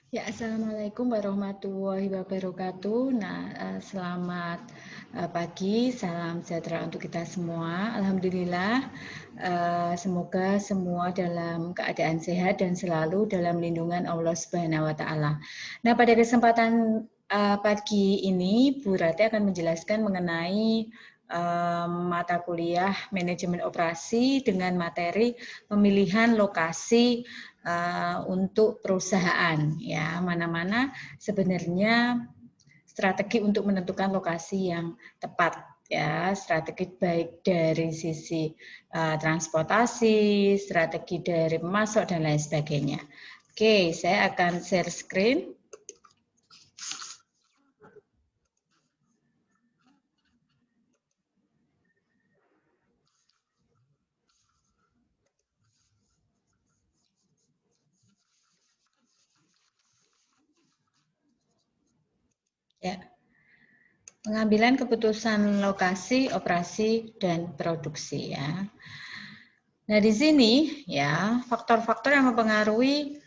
Ya, Assalamualaikum warahmatullahi wabarakatuh. Nah, selamat pagi, salam sejahtera untuk kita semua. Alhamdulillah, semoga semua dalam keadaan sehat dan selalu dalam lindungan Allah Subhanahu wa Ta'ala. Nah, pada kesempatan pagi ini, Bu Rati akan menjelaskan mengenai mata kuliah manajemen operasi dengan materi pemilihan lokasi untuk perusahaan, ya, mana-mana sebenarnya strategi untuk menentukan lokasi yang tepat, ya, strategi baik dari sisi transportasi, strategi dari pemasok dan lain sebagainya. Oke, saya akan share screen. Ya, pengambilan keputusan lokasi, operasi, dan produksi, ya. Nah, di sini ya faktor-faktor yang mempengaruhi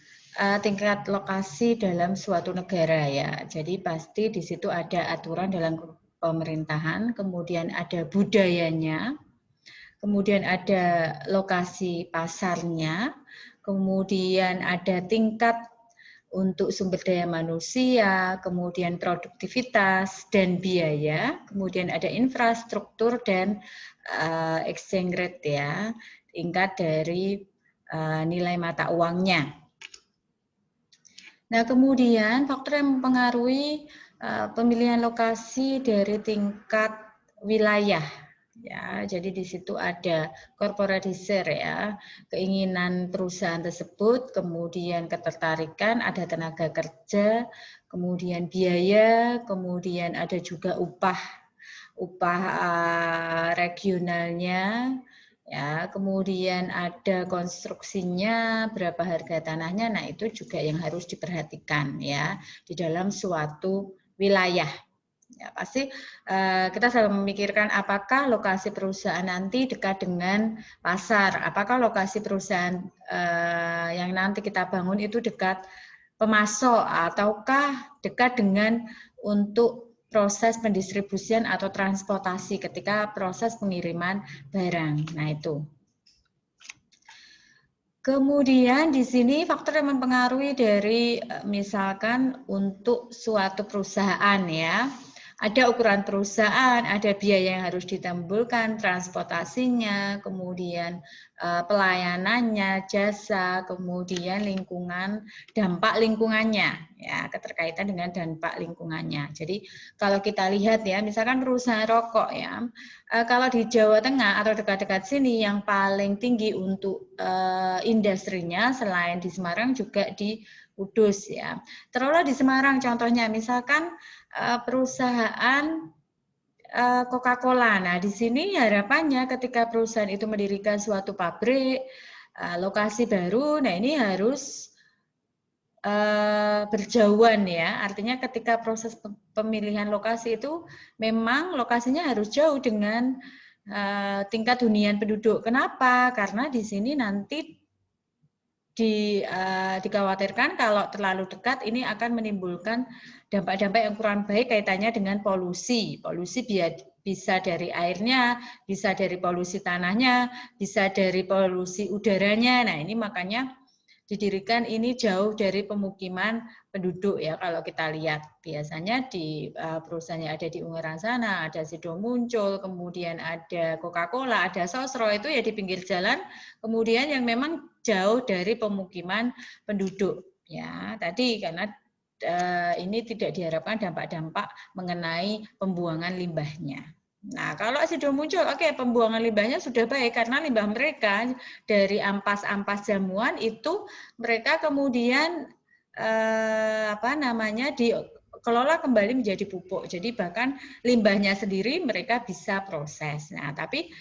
tingkat lokasi dalam suatu negara, ya. Jadi pasti di situ ada aturan dalam pemerintahan, kemudian ada budayanya, kemudian ada lokasi pasarnya, kemudian ada tingkat untuk sumber daya manusia, kemudian produktivitas dan biaya, kemudian ada infrastruktur dan exchange rate, ya, tingkat dari nilai mata uangnya. Nah, kemudian faktor yang mempengaruhi pemilihan lokasi dari tingkat wilayah, ya. Jadi di situ ada corporate desire, ya, keinginan perusahaan tersebut, kemudian ketertarikan, ada tenaga kerja, kemudian biaya, kemudian ada juga upah regionalnya, ya, kemudian ada konstruksinya, berapa harga tanahnya. Nah, itu juga yang harus diperhatikan, ya, di dalam suatu wilayah. Ya, pasti kita selalu memikirkan apakah lokasi perusahaan nanti dekat dengan pasar, apakah lokasi perusahaan yang nanti kita bangun itu dekat pemasok ataukah dekat dengan untuk proses pendistribusian atau transportasi ketika proses pengiriman barang. Nah, itu. Kemudian di sini faktor yang mempengaruhi dari misalkan untuk suatu perusahaan, ya. Ada ukuran perusahaan, ada biaya yang harus ditambulkan, transportasinya, kemudian pelayanannya, jasa, kemudian lingkungan, dampak lingkungannya, ya, keterkaitan dengan dampak lingkungannya. Jadi kalau kita lihat, ya, misalkan perusahaan rokok, ya, kalau di Jawa Tengah atau dekat-dekat sini yang paling tinggi untuk industrinya selain di Semarang juga di Kudus, ya. Terulah di Semarang contohnya, misalkan perusahaan Coca-Cola. Nah, di sini harapannya ketika perusahaan itu mendirikan suatu pabrik, lokasi baru, nah ini harus berjauhan, ya. Artinya ketika proses pemilihan lokasi itu memang lokasinya harus jauh dengan tingkat hunian penduduk. Kenapa? Karena di sini nanti dikhawatirkan kalau terlalu dekat ini akan menimbulkan dampak-dampak yang kurang baik kaitannya dengan polusi. Polusi bisa dari airnya, bisa dari polusi tanahnya, bisa dari polusi udaranya. Nah, ini makanya didirikan ini jauh dari pemukiman penduduk, ya. Kalau kita lihat biasanya di perusahaan yang ada di Ungaran sana ada Sido Muncul, kemudian ada Coca-Cola, ada Sosro, itu ya di pinggir jalan, kemudian yang memang jauh dari pemukiman penduduk, ya. Tadi karena ini tidak diharapkan dampak-dampak mengenai pembuangan limbahnya. Nah, kalau Sido Muncul, oke, pembuangan limbahnya sudah baik karena limbah mereka dari ampas-ampas jamuan itu mereka kemudian dikelola kembali menjadi pupuk. Jadi bahkan limbahnya sendiri mereka bisa proses. Nah, tapi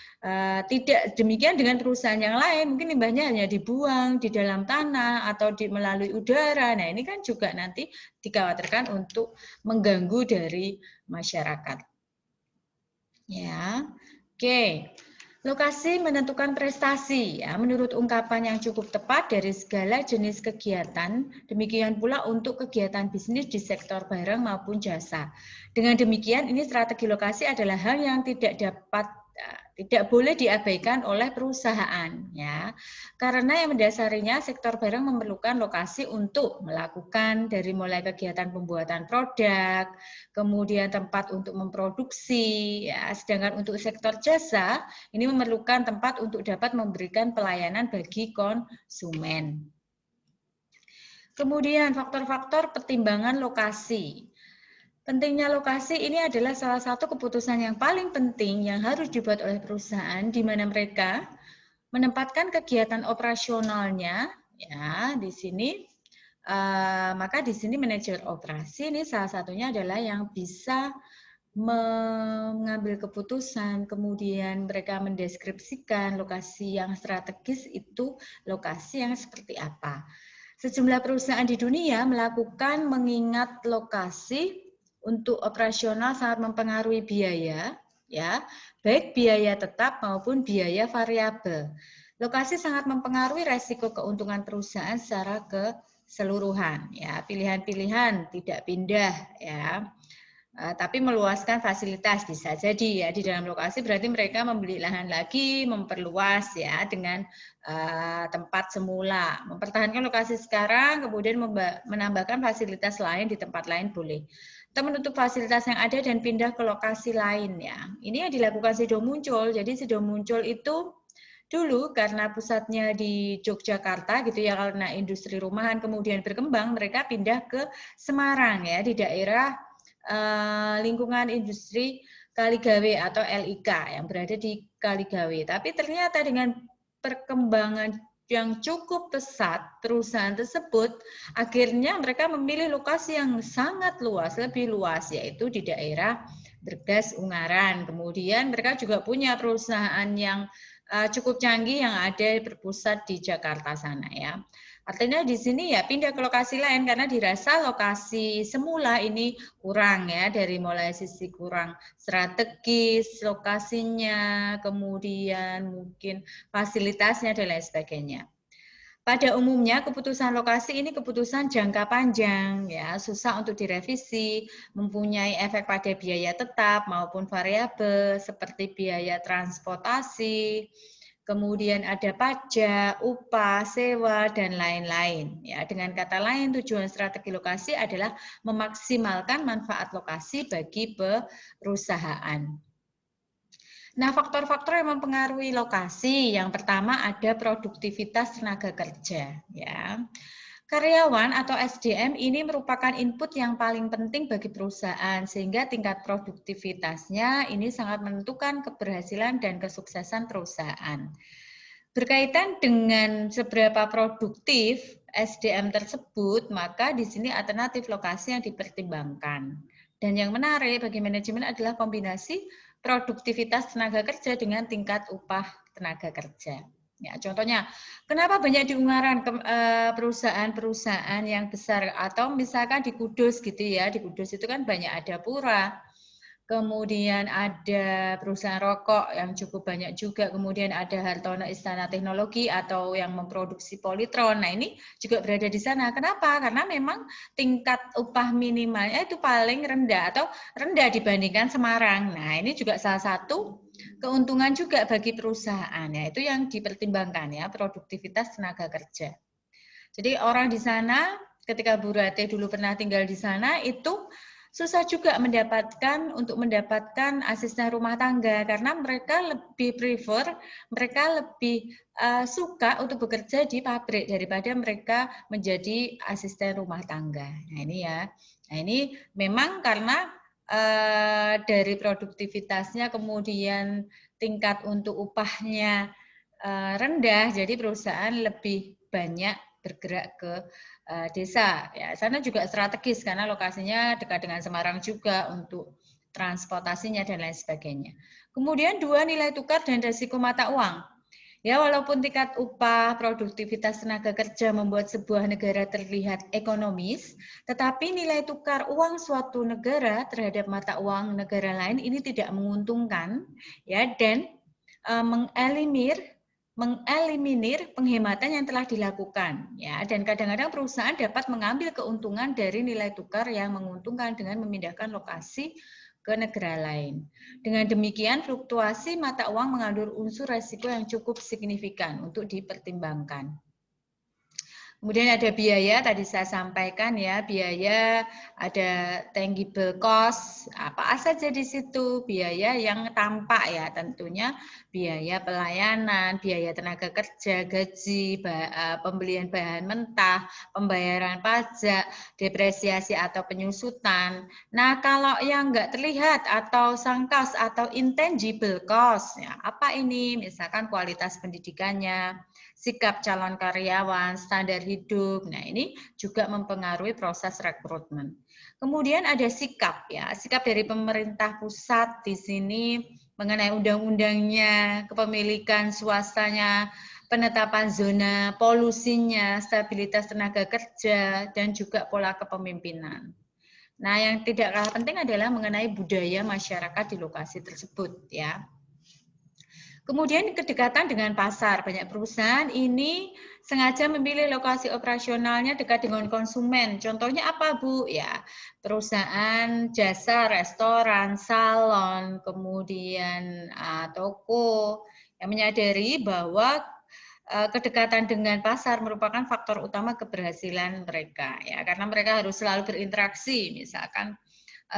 tidak demikian dengan perusahaan yang lain. Mungkin limbahnya hanya dibuang di dalam tanah atau melalui udara. Nah, ini kan juga nanti dikhawatirkan untuk mengganggu dari masyarakat. Ya, oke. Lokasi menentukan prestasi, ya, menurut ungkapan yang cukup tepat dari segala jenis kegiatan, demikian pula untuk kegiatan bisnis di sektor barang maupun jasa. Dengan demikian, ini strategi lokasi adalah hal yang tidak boleh diabaikan oleh perusahaan, ya, karena yang mendasarinya sektor barang memerlukan lokasi untuk melakukan dari mulai kegiatan pembuatan produk, kemudian tempat untuk memproduksi, ya, sedangkan untuk sektor jasa ini memerlukan tempat untuk dapat memberikan pelayanan bagi konsumen. Kemudian faktor-faktor pertimbangan lokasi. Pentingnya lokasi ini adalah salah satu keputusan yang paling penting yang harus dibuat oleh perusahaan di mana mereka menempatkan kegiatan operasionalnya, ya, di sini. Maka di sini manajer operasi ini salah satunya adalah yang bisa mengambil keputusan, kemudian mereka mendeskripsikan lokasi yang strategis itu lokasi yang seperti apa. Sejumlah perusahaan di dunia melakukan mengingat lokasi untuk operasional sangat mempengaruhi biaya, ya, baik biaya tetap maupun biaya variabel. Lokasi sangat mempengaruhi resiko keuntungan perusahaan secara keseluruhan, ya. Pilihan-pilihan tidak pindah, ya. Tapi meluaskan fasilitas bisa jadi, ya, di dalam lokasi berarti mereka membeli lahan lagi, memperluas, ya, dengan tempat semula, mempertahankan lokasi sekarang, kemudian menambahkan fasilitas lain di tempat lain boleh. Atau menutup fasilitas yang ada dan pindah ke lokasi lain, ya. Ini yang dilakukan Sido Muncul. Jadi Sido Muncul itu dulu karena pusatnya di Yogyakarta gitu ya, karena industri rumahan kemudian berkembang, mereka pindah ke Semarang, ya, di daerah lingkungan industri Kaligawe atau LIK yang berada di Kaligawe. Tapi ternyata dengan perkembangan yang cukup pesat perusahaan tersebut, akhirnya mereka memilih lokasi yang sangat luas, lebih luas, yaitu di daerah Bergas Ungaran. Kemudian mereka juga punya perusahaan yang cukup canggih yang ada berpusat di Jakarta sana, ya. Artinya di sini ya pindah ke lokasi lain karena dirasa lokasi semula ini kurang, ya, dari mulai sisi kurang strategis lokasinya, kemudian mungkin fasilitasnya dan lain sebagainya. Pada umumnya keputusan lokasi ini keputusan jangka panjang, ya, susah untuk direvisi, mempunyai efek pada biaya tetap maupun variabel seperti biaya transportasi, kemudian ada pajak, upah, sewa, dan lain-lain. Ya, dengan kata lain, tujuan strategi lokasi adalah memaksimalkan manfaat lokasi bagi perusahaan. Nah, faktor-faktor yang mempengaruhi lokasi, yang pertama ada produktivitas tenaga kerja. Ya. Karyawan atau SDM ini merupakan input yang paling penting bagi perusahaan, sehingga tingkat produktivitasnya ini sangat menentukan keberhasilan dan kesuksesan perusahaan. Berkaitan dengan seberapa produktif SDM tersebut, maka di sini alternatif lokasi yang dipertimbangkan. Dan yang menarik bagi manajemen adalah kombinasi produktivitas tenaga kerja dengan tingkat upah tenaga kerja. Ya, contohnya, kenapa banyak di Ungaran perusahaan-perusahaan yang besar atau misalkan di Kudus gitu ya, di Kudus itu kan banyak ada pura, kemudian ada perusahaan rokok yang cukup banyak juga, kemudian ada Hartono Istana Teknologi atau yang memproduksi Polytron. Nah, ini juga berada di sana. Kenapa? Karena memang tingkat upah minimalnya itu paling rendah atau rendah dibandingkan Semarang. Nah, ini juga salah satu keuntungan juga bagi perusahaan, ya, itu yang dipertimbangkan, ya, produktivitas tenaga kerja. Jadi orang di sana ketika Bu Rate dulu pernah tinggal di sana itu susah juga mendapatkan asisten rumah tangga karena mereka lebih prefer, mereka lebih suka untuk bekerja di pabrik daripada mereka menjadi asisten rumah tangga. Nah, ini ya. Nah, ini memang karena dari produktivitasnya kemudian tingkat untuk upahnya rendah, jadi perusahaan lebih banyak bergerak ke desa. Ya, sana juga strategis karena lokasinya dekat dengan Semarang juga untuk transportasinya dan lain sebagainya. Kemudian dua, nilai tukar dan risiko mata uang. Ya, walaupun tingkat upah, produktivitas tenaga kerja membuat sebuah negara terlihat ekonomis, tetapi nilai tukar uang suatu negara terhadap mata uang negara lain ini tidak menguntungkan, ya, dan mengeliminir penghematan yang telah dilakukan, ya. Dan kadang-kadang perusahaan dapat mengambil keuntungan dari nilai tukar yang menguntungkan dengan memindahkan lokasi ke negara lain. Dengan demikian, fluktuasi mata uang mengandung unsur resiko yang cukup signifikan untuk dipertimbangkan. Kemudian ada biaya, tadi saya sampaikan ya, biaya ada tangible cost, apa saja di situ, biaya yang tampak ya, tentunya biaya pelayanan, biaya tenaga kerja, gaji, pembelian bahan mentah, pembayaran pajak, depresiasi atau penyusutan. Nah, kalau yang nggak terlihat atau sunk cost atau intangible cost, ya, apa ini? Misalkan kualitas pendidikannya, sikap calon karyawan, standar hidup. Nah, ini juga mempengaruhi proses rekrutmen. Kemudian ada sikap ya, sikap dari pemerintah pusat di sini mengenai undang-undangnya, kepemilikan swastanya, penetapan zona polusinya, stabilitas tenaga kerja, dan juga pola kepemimpinan. Nah, yang tidak kalah penting adalah mengenai budaya masyarakat di lokasi tersebut ya. Kemudian kedekatan dengan pasar. Banyak perusahaan ini sengaja memilih lokasi operasionalnya dekat dengan konsumen. Contohnya apa, Bu? Ya, perusahaan jasa, restoran, salon, kemudian toko yang menyadari bahwa kedekatan dengan pasar merupakan faktor utama keberhasilan mereka ya, karena mereka harus selalu berinteraksi, misalkan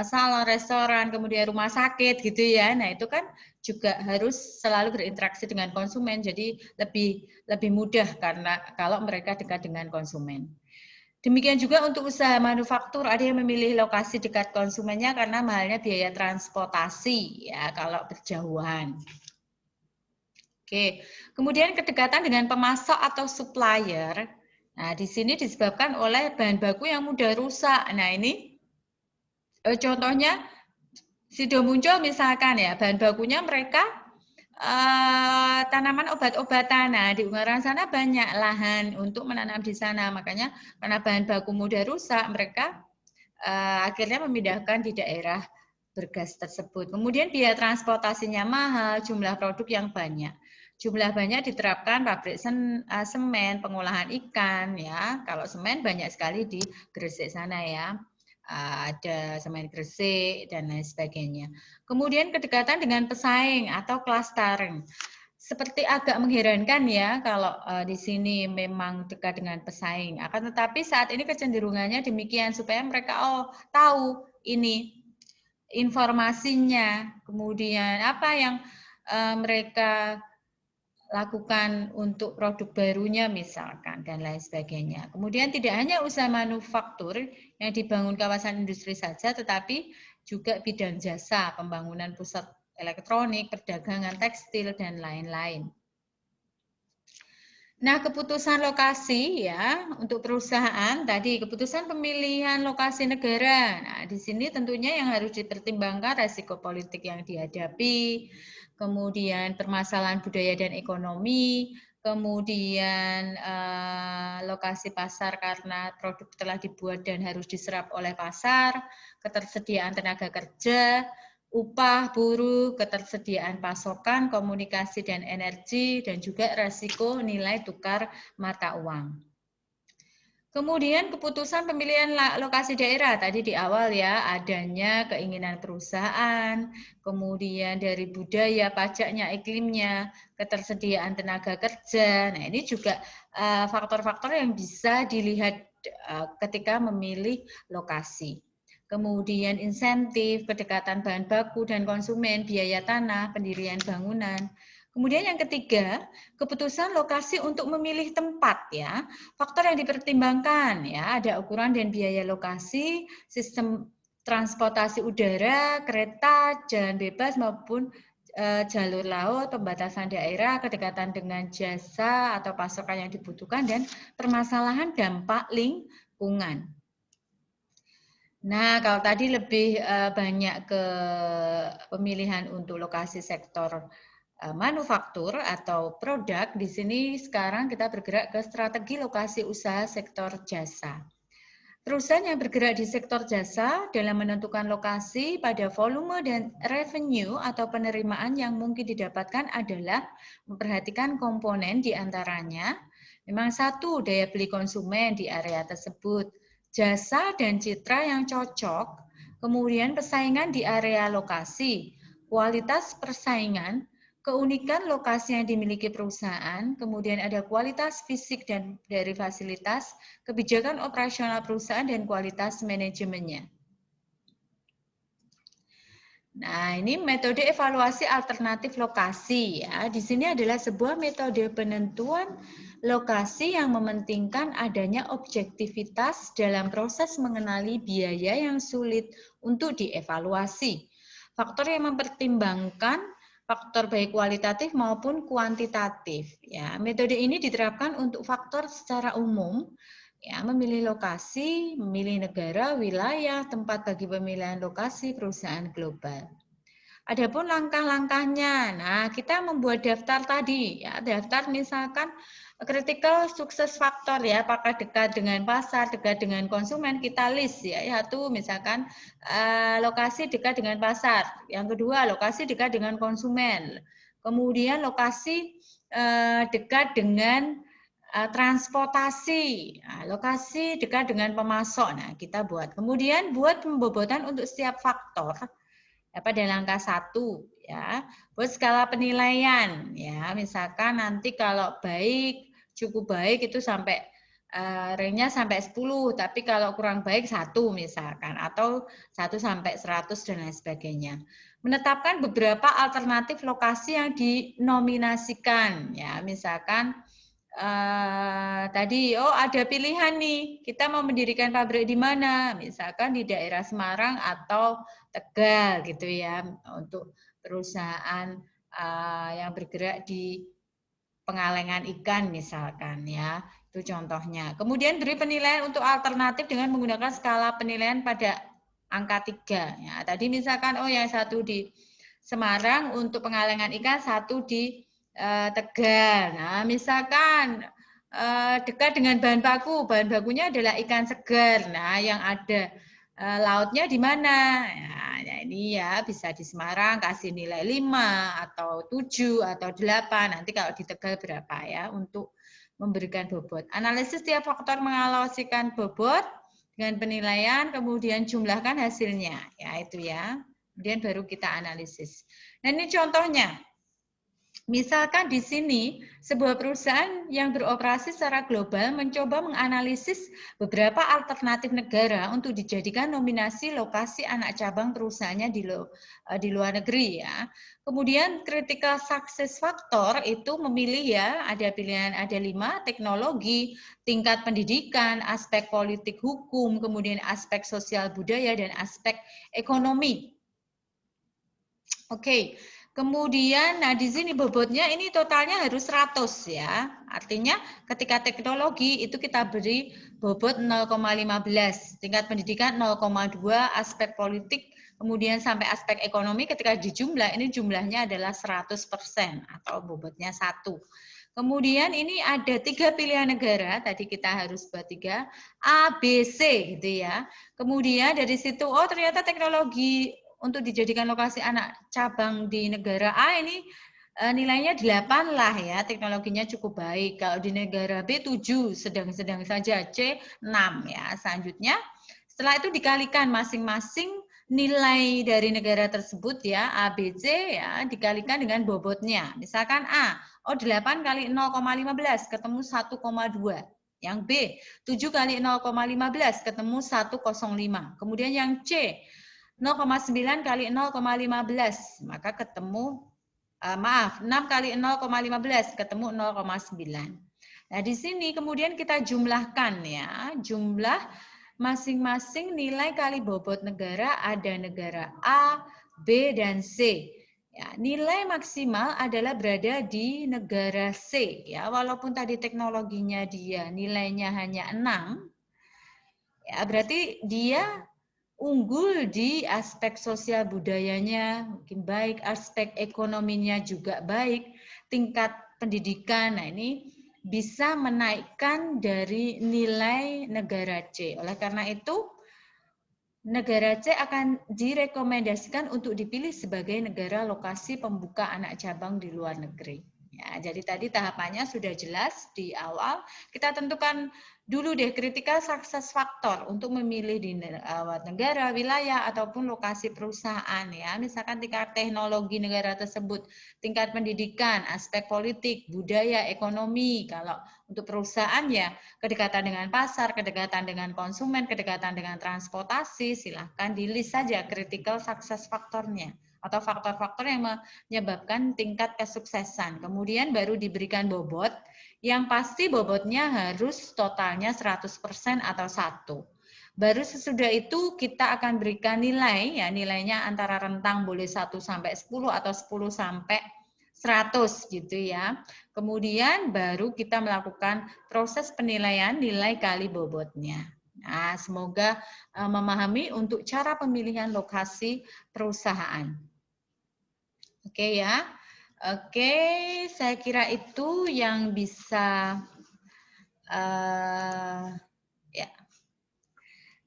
salon, restoran, kemudian rumah sakit gitu ya. Nah, itu kan juga harus selalu berinteraksi dengan konsumen, jadi lebih mudah karena kalau mereka dekat dengan konsumen. Demikian juga untuk usaha manufaktur, ada yang memilih lokasi dekat konsumennya karena mahalnya biaya transportasi ya kalau berjauhan. Oke, kemudian kedekatan dengan pemasok atau supplier. Nah, di sini disebabkan oleh bahan baku yang mudah rusak. Nah, ini contohnya sudah muncul misalkan ya, bahan bakunya mereka tanaman obat-obatan. Nah, di Ungaran sana banyak lahan untuk menanam di sana. Makanya karena bahan baku mudah rusak, mereka akhirnya memindahkan di daerah bergas tersebut. Kemudian biaya transportasinya mahal, jumlah produk yang banyak. Jumlah banyak diterapkan pabrik semen, pengolahan ikan ya. Kalau semen banyak sekali di Gresik sana ya. Ada semen Gresik dan lain sebagainya. Kemudian kedekatan dengan pesaing atau clustering. Seperti agak mengherankan ya kalau di sini memang dekat dengan pesaing. Akan tetapi saat ini kecenderungannya demikian supaya mereka tahu ini informasinya, kemudian apa yang mereka lakukan untuk produk barunya misalkan dan lain sebagainya. Kemudian tidak hanya usaha manufaktur yang dibangun kawasan industri saja, tetapi juga bidang jasa, pembangunan pusat elektronik, perdagangan tekstil dan lain-lain. Nah, keputusan lokasi ya untuk perusahaan tadi, keputusan pemilihan lokasi negara. Nah, di sini tentunya yang harus dipertimbangkan resiko politik yang dihadapi, kemudian permasalahan budaya dan ekonomi, kemudian lokasi pasar karena produk telah dibuat dan harus diserap oleh pasar, ketersediaan tenaga kerja, upah buruh, ketersediaan pasokan, komunikasi dan energi, dan juga resiko nilai tukar mata uang. Kemudian keputusan pemilihan lokasi daerah, tadi di awal ya, adanya keinginan perusahaan, kemudian dari budaya, pajaknya, iklimnya, ketersediaan tenaga kerja. Nah, ini juga faktor-faktor yang bisa dilihat ketika memilih lokasi. Kemudian insentif, kedekatan bahan baku dan konsumen, biaya tanah, pendirian bangunan. Kemudian yang ketiga, keputusan lokasi untuk memilih tempat ya. Faktor yang dipertimbangkan ya, ada ukuran dan biaya lokasi, sistem transportasi udara, kereta, jalan bebas maupun jalur laut, pembatasan daerah, kedekatan dengan jasa atau pasokan yang dibutuhkan dan permasalahan dampak lingkungan. Nah, kalau tadi lebih banyak ke pemilihan untuk lokasi sektor manufaktur atau produk, di sini sekarang kita bergerak ke strategi lokasi usaha sektor jasa. Perusahaan yang bergerak di sektor jasa dalam menentukan lokasi pada volume dan revenue atau penerimaan yang mungkin didapatkan adalah memperhatikan komponen di antaranya. Memang satu, daya beli konsumen di area tersebut, jasa dan citra yang cocok, kemudian persaingan di area lokasi, kualitas persaingan, keunikan lokasi yang dimiliki perusahaan, kemudian ada kualitas fisik dan dari fasilitas, kebijakan operasional perusahaan, dan kualitas manajemennya. Nah, ini metode evaluasi alternatif lokasi ya. Di sini adalah sebuah metode penentuan lokasi yang mementingkan adanya objektivitas dalam proses mengenali biaya yang sulit untuk dievaluasi. Faktor yang mempertimbangkan faktor baik kualitatif maupun kuantitatif. Ya, metode ini diterapkan untuk faktor secara umum, ya, memilih lokasi, memilih negara, wilayah, tempat bagi pemilihan lokasi perusahaan global. Adapun langkah-langkahnya, nah kita membuat daftar tadi, ya, daftar misalkan critical success factor ya, apakah dekat dengan pasar, dekat dengan konsumen, kita list ya. Satu misalkan lokasi dekat dengan pasar, yang kedua lokasi dekat dengan konsumen, kemudian lokasi dekat dengan transportasi, nah, lokasi dekat dengan pemasok. Nah, kita buat. Kemudian buat pembobotan untuk setiap faktor pada langkah 1 ya. Buat skala penilaian ya, misalkan nanti kalau baik, cukup baik itu sampai range-nya sampai 10, tapi kalau kurang baik 1 misalkan, atau 1 sampai 100 dan lain sebagainya. Menetapkan beberapa alternatif lokasi yang dinominasikan ya, misalkan tadi ada pilihan nih, kita mau mendirikan pabrik di mana, misalkan di daerah Semarang atau Tegal gitu ya, untuk perusahaan yang bergerak di pengalengan ikan misalkan ya, itu contohnya. Kemudian beri penilaian untuk alternatif dengan menggunakan skala penilaian pada angka 3 ya. Tadi misalkan yang satu di Semarang untuk pengalengan ikan, satu di Tegal. Nah, misalkan dekat dengan bahan bakunya adalah ikan segar. Nah, yang ada lautnya di mana? Nah, ini ya bisa di Semarang kasih nilai 5 atau 7 atau 8. Nanti kalau di Tegal berapa ya untuk memberikan bobot. Analisis tiap faktor mengalokasikan bobot dengan penilaian, kemudian jumlahkan hasilnya. Ya, itu ya. Kemudian baru kita analisis. Nah, ini contohnya. Misalkan di sini, sebuah perusahaan yang beroperasi secara global mencoba menganalisis beberapa alternatif negara untuk dijadikan nominasi lokasi anak cabang perusahaannya di luar negeri ya. Kemudian critical success factor itu memilih ya, ada pilihan ada 5, teknologi, tingkat pendidikan, aspek politik hukum, kemudian aspek sosial budaya, dan aspek ekonomi. Oke. Kemudian, nah di sini bobotnya ini totalnya harus 100 ya. Artinya ketika teknologi itu kita beri bobot 0,15, tingkat pendidikan 0,2, aspek politik, kemudian sampai aspek ekonomi ketika dijumlah, ini jumlahnya adalah 100% atau bobotnya 1. Kemudian ini ada 3 pilihan negara, tadi kita harus buat 3, A, B, C gitu ya. Kemudian dari situ, ternyata teknologi untuk dijadikan lokasi anak cabang di negara A ini nilainya 8 lah ya, teknologinya cukup baik. Kalau di negara B 7, sedang-sedang saja, C 6 ya. Selanjutnya, setelah itu dikalikan masing-masing nilai dari negara tersebut ya, A, B, C ya, dikalikan dengan bobotnya. Misalkan A, 8 kali 0,15 ketemu 1,2. Yang B, 7 kali 0,15 ketemu 1,05. Kemudian yang C, 0,9 kali 0,15, maka ketemu 6 kali 0,15 ketemu 0,9. Nah, di sini kemudian kita jumlahkan ya, jumlah masing-masing nilai kali bobot negara, ada negara A, B, dan C. Ya, nilai maksimal adalah berada di negara C ya, walaupun tadi teknologinya dia nilainya hanya 6, ya berarti dia unggul di aspek sosial budayanya mungkin baik, aspek ekonominya juga baik, tingkat pendidikan. Nah, ini bisa menaikkan dari nilai negara C. Oleh karena itu, negara C akan direkomendasikan untuk dipilih sebagai negara lokasi pembuka anak cabang di luar negeri. Ya, jadi tadi tahapannya sudah jelas di awal. Kita tentukan dulu deh critical success factor untuk memilih di negara, wilayah, ataupun lokasi perusahaan. Ya, misalkan tingkat teknologi negara tersebut, tingkat pendidikan, aspek politik, budaya, ekonomi. Kalau untuk perusahaan ya kedekatan dengan pasar, kedekatan dengan konsumen, kedekatan dengan transportasi, silahkan di-list saja critical success factor-nya atau faktor-faktor yang menyebabkan tingkat kesuksesan. Kemudian baru diberikan bobot, yang pasti bobotnya harus totalnya 100% atau 1. Baru sesudah itu kita akan berikan nilai, ya nilainya antara rentang boleh 1 sampai 10 atau 10 sampai 100 gitu ya. Kemudian baru kita melakukan proses penilaian nilai kali bobotnya. Nah, semoga memahami untuk cara pemilihan lokasi perusahaan. Oke ya. Oke, saya kira itu yang bisa ya.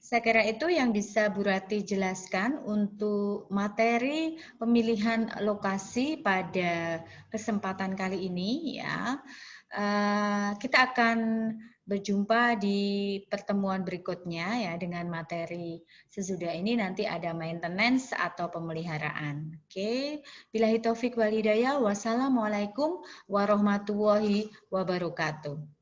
Saya kira itu yang bisa Bu Rati jelaskan untuk materi pemilihan lokasi pada kesempatan kali ini ya. Kita akan berjumpa di pertemuan berikutnya ya dengan materi sesudah ini nanti ada maintenance atau pemeliharaan. Oke, billahi taufik wal hidayah. Wassalamualaikum warahmatullahi wabarakatuh.